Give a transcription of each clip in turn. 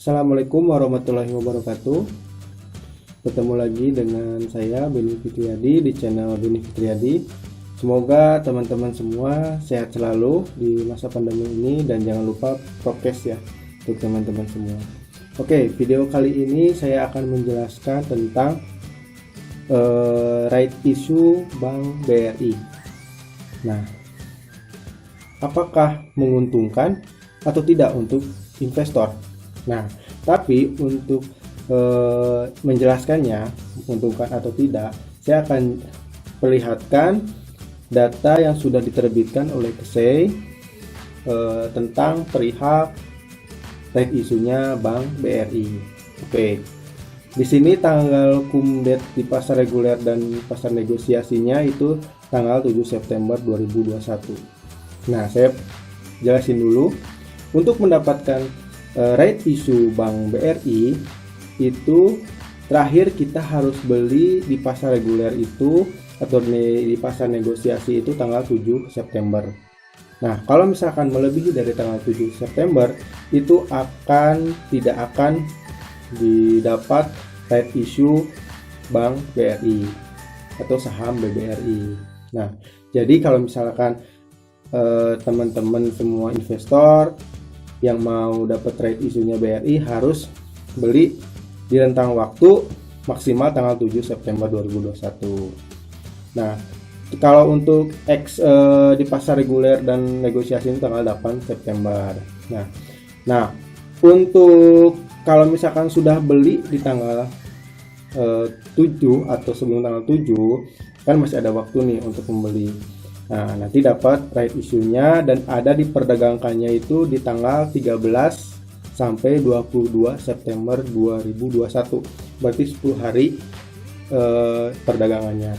Assalamualaikum warahmatullahi wabarakatuh. Ketemu lagi dengan saya Beni Fitriadi di channel Beni Fitriadi. Semoga teman-teman semua sehat selalu di masa pandemi ini dan jangan lupa prokes ya untuk teman-teman semua. Oke, video kali ini saya akan menjelaskan tentang right issue Bank BRI. Nah, apakah menguntungkan atau tidak untuk investor? Nah, tapi untuk menjelaskannya menguntungkan atau tidak, saya akan perlihatkan data yang sudah diterbitkan oleh KSEI tentang perihal right issue-nya Bank BRI. Oke, di sini tanggal kumdet di pasar reguler dan pasar negosiasinya itu tanggal 7 September 2021. Nah, saya jelasin dulu. Untuk mendapatkan right issue Bank BRI itu terakhir kita harus beli di pasar reguler itu atau di pasar negosiasi itu tanggal 7 September. Nah, kalau misalkan melebihi dari tanggal 7 September itu tidak akan didapat right issue Bank BRI atau saham BBRI. Nah, jadi kalau misalkan teman-teman semua investor yang mau dapat right issue-nya BRI harus beli di rentang waktu maksimal tanggal 7 September 2021. Nah, kalau untuk di pasar reguler dan negosiasi ini tanggal 8 September. Nah, untuk kalau misalkan sudah beli di tanggal 7 atau sebelum tanggal 7 kan masih ada waktu nih untuk membeli. Nah, nanti dapat right issue-nya dan ada diperdagangkannya itu di tanggal 13 sampai 22 September 2021. Berarti 10 hari perdagangannya.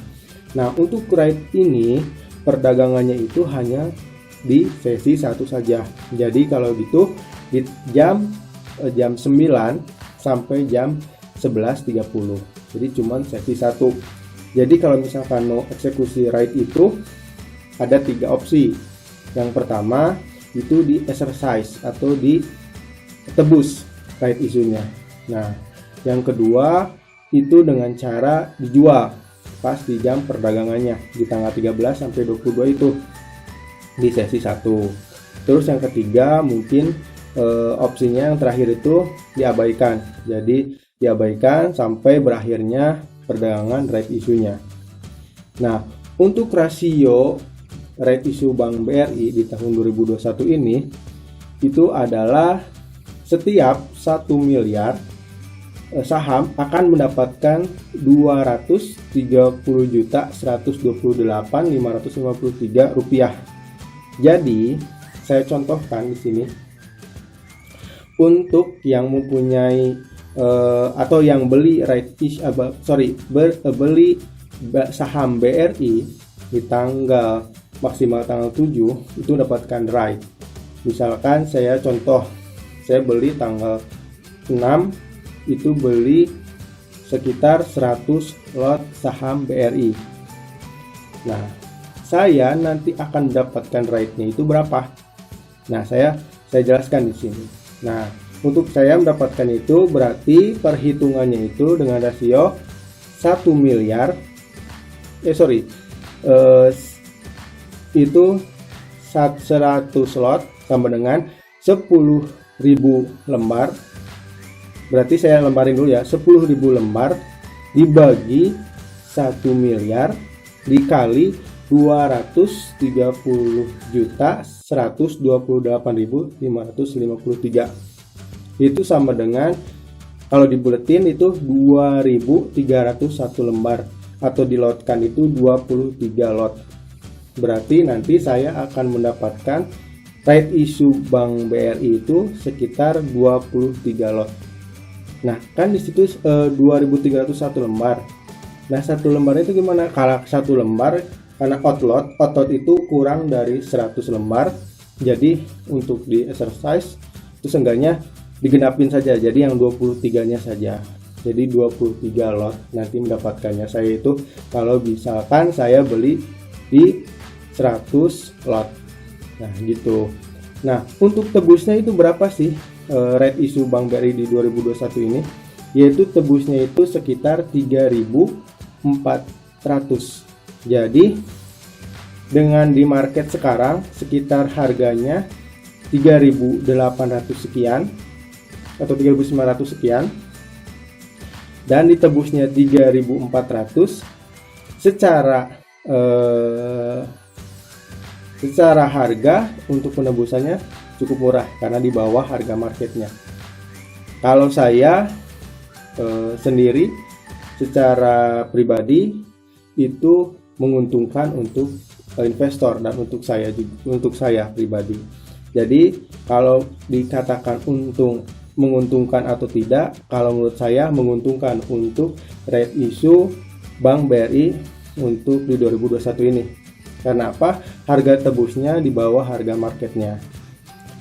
Nah, untuk right ini perdagangannya itu hanya di sesi satu saja. Jadi kalau gitu di jam 9 sampai jam 11.30. Jadi cuman sesi 1. Jadi kalau misalkan mau eksekusi right itu ada 3 opsi. Yang pertama itu di exercise atau ditebus right issue-nya. Nah, yang kedua itu dengan cara dijual pas di jam perdagangannya di tanggal 13 sampai 22 itu di sesi 1. Terus yang ketiga mungkin opsinya yang terakhir itu diabaikan. Jadi diabaikan sampai berakhirnya perdagangan right issue-nya. Nah, untuk rasio right issue Bank BRI di tahun 2021 ini itu adalah setiap 1 miliar saham akan mendapatkan 230.128.553 rupiah. Jadi saya contohkan di sini untuk yang mempunyai atau yang beli beli saham BRI di tanggal maksimal tanggal 7 itu mendapatkan right. Misalkan saya beli tanggal 6 itu beli sekitar 100 lot saham BRI. Nah, saya nanti akan mendapatkan right-nya itu berapa? Nah, saya jelaskan di sini. Nah, untuk saya mendapatkan itu berarti perhitungannya itu dengan rasio 1 miliar itu 100 slot sama dengan 10.000 lembar. Berarti saya lembarin dulu ya, 10.000 lembar dibagi 1 miliar dikali 230.128.553. Itu sama dengan kalau dibuletin itu 2.301 lembar atau dilotkan itu 23 lot. Berarti nanti saya akan mendapatkan right issue Bank BRI itu sekitar 23 lot. Nah, kan di situ 2.301 lembar. Nah, satu lembar itu gimana? Kalau satu lembar karena outlot itu kurang dari 100 lembar. Jadi untuk di exercise itu seenggaknya digenapin saja. Jadi yang 23-nya saja. Jadi 23 lot nanti mendapatkannya saya itu kalau misalkan saya beli di 100 lot. Nah, gitu. Nah, untuk tebusnya itu berapa sih? right issue Bank BRI di 2021 ini, yaitu tebusnya itu sekitar 3.400. Jadi dengan di market sekarang sekitar harganya 3.800 sekian atau 3.900 sekian, dan ditebusnya 3.400 secara harga untuk penebusannya cukup murah karena di bawah harga marketnya. Kalau saya sendiri secara pribadi itu menguntungkan untuk investor dan untuk saya pribadi. Jadi kalau dikatakan menguntungkan atau tidak, kalau menurut saya menguntungkan untuk right issue Bank BRI untuk di 2021 ini. Karena apa? Harga tebusnya di bawah harga marketnya.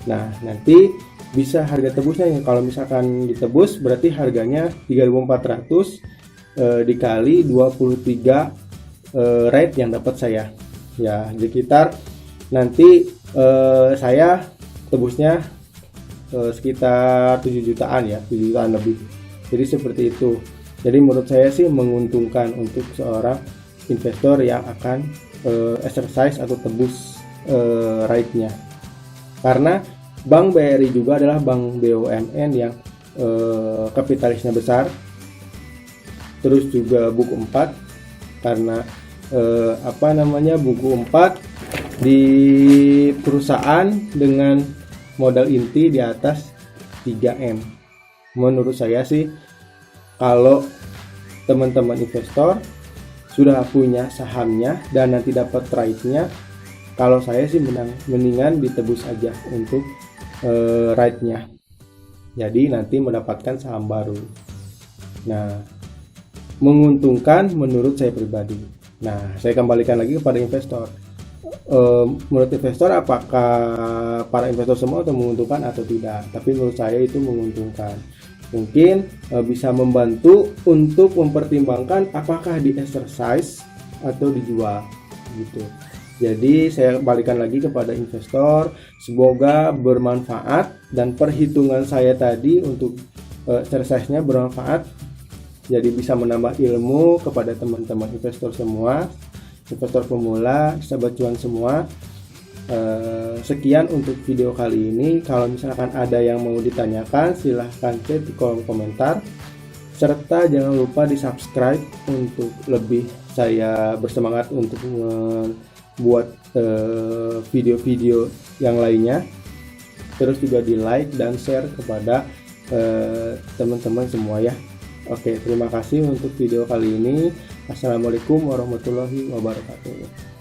Nah, nanti bisa harga tebusnya kalau misalkan ditebus berarti harganya 3.400 dikali 23 rate yang dapat saya. Ya, sekitar nanti saya tebusnya sekitar 7 jutaan ya, 7 jutaan lebih. Jadi seperti itu. Jadi menurut saya sih menguntungkan untuk seorang investor yang akan exercise atau tebus rate-nya. Karena Bank BRI juga adalah bank BUMN yang kapitalisnya besar. Terus juga buku 4 karena buku 4 di perusahaan dengan modal inti di atas 3M. Menurut saya sih kalau teman-teman investor sudah punya sahamnya dan nanti dapat rate-nya, kalau saya sih mendingan ditebus aja untuk rate-nya. Jadi nanti mendapatkan saham baru. Nah, menguntungkan menurut saya pribadi. Nah, saya kembalikan lagi kepada investor. Menurut investor apakah para investor semua itu menguntungkan atau tidak? Tapi menurut saya itu menguntungkan. Mungkin bisa membantu untuk mempertimbangkan apakah di exercise atau dijual gitu. Jadi saya kembalikan lagi kepada investor, semoga bermanfaat dan perhitungan saya tadi untuk exercise-nya bermanfaat. Jadi bisa menambah ilmu kepada teman-teman investor semua, investor pemula, sahabat cuan semua. Sekian untuk video kali ini. Kalau misalkan ada yang mau ditanyakan, silahkan chat di kolom komentar. Serta jangan lupa di subscribe untuk lebih saya bersemangat untuk membuat video-video yang lainnya. Terus juga di like dan share kepada teman-teman semua ya. Oke, terima kasih untuk video kali ini. Assalamualaikum warahmatullahi wabarakatuh.